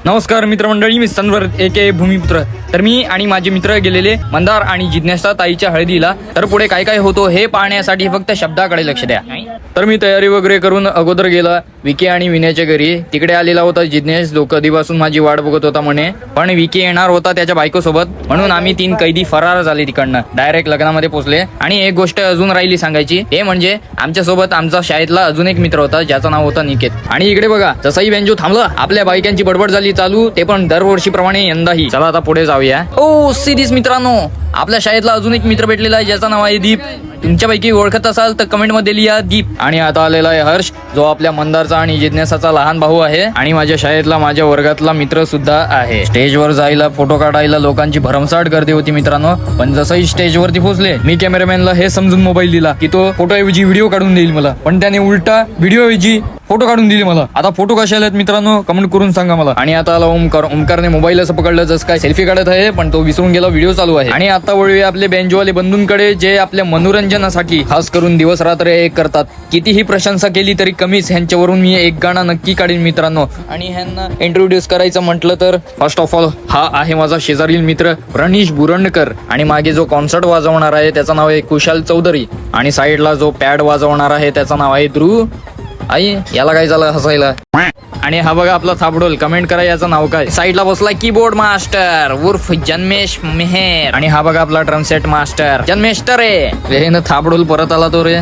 नमस्कार मित्रमंडळी, मी सनवर एके भूमिपुत्र. तर मी आणि माझे मित्र गेलेले मंदार आणि जिज्ञासा ताईच्या हळदीला. तर पुढे काय काय होतो हे पाहण्यासाठी फक्त शब्दाकडे लक्ष द्या. तर मी तयारी वगैरे करून अगोदर गेला विके आणि विनयच्या घरी. तिकडे आलेला होता जिज्ञेस, जो कधीपासून माझी वाट बघत होता म्हणे. पण विके येणार होता त्याच्या बायकोसोबत, म्हणून आम्ही 3 कैदी फरार झाले तिकडनं. डायरेक्ट लग्नामध्ये पोहोचले. आणि एक गोष्ट अजून राहिली सांगायची, ते म्हणजे आमच्या सोबत आमचा शाळेतला अजून एक मित्र होता, ज्याचं नाव होता निकेत. आणि इकडे बघा, जसाही बेंजो थांबला, आपल्या बायकांची बडबड झाली चालू, ते पण दरवर्षीप्रमाणे यंदाही. चला आता पुढे जाऊया. ओ सिरीज मित्रांनो, आपल्या शाळेतला अजून एक मित्र भेटलेला आहे, ज्याचं नाव आहे दीप. तुमच्यापैकी ओळखत असाल तर कमेंट मध्ये लिहा दीप. आणि आता आलेला आहे हर्ष, जो आपल्या मंदारचा आणि जिज्ञासाचा लहान भाऊ आहे आणि माझ्या शाळेतला, माझ्या वर्गातला मित्र सुद्धा आहे. स्टेजवर जायला, फोटो काढायला लोकांची भरमसाठ गर्दी होती मित्रांनो. पण जसंही स्टेजवरती पोहोचले, मी कॅमेरामॅनला हे समजून मोबाईल दिला की तो फोटोऐवजी व्हिडिओ काढून देईल मला, पण त्याने उलटा व्हिडिओऐवजी फोटो काढून दिली मला. आता फोटो कसे आलेत मित्रांनो, कमेंट करून सांगा मला. आणि आता आला ओमकार. ओमकारने मोबाईल असं पकडलं जसं काय सेल्फी काढत आहे, पण तो विसरून गेला व्हिडिओ चालू आहे. आणि आता वळूया आपले बेंजोवाले बंधूंकडे, जे आपल्या मनोरंजनासाठी खास करून दिवस रात्र एक करतात. कितीही प्रशंसा केली तरी कमीच. ह्यांच्यावरून मी एक गाणं नक्की काढीन मित्रांनो. आणि ह्यांना इंट्रोड्यूस करायचं म्हटलं तर फर्स्ट ऑफ ऑल हा आहे माझा शेजारील मित्र प्रणीश बुरंडकर. आणि मागे जो कॉन्सर्ट वाजवणार आहे त्याचं नाव आहे कुशाल चौधरी. आणि साईडला जो पॅड वाजवणार आहे त्याचं नाव आहे ध्रुव. आई, याला काय झालं हसायला. आणि हा बघा आपला थापडोल. कमेंट करा याचं नाव काय. साईडला बसला कीबोर्ड मास्टर उर्फ जन्मेश मेहर. आणि हा बघा आपला ड्रम सेट मास्टर जन्मेश तरे. थापडोल परत आला तो रे.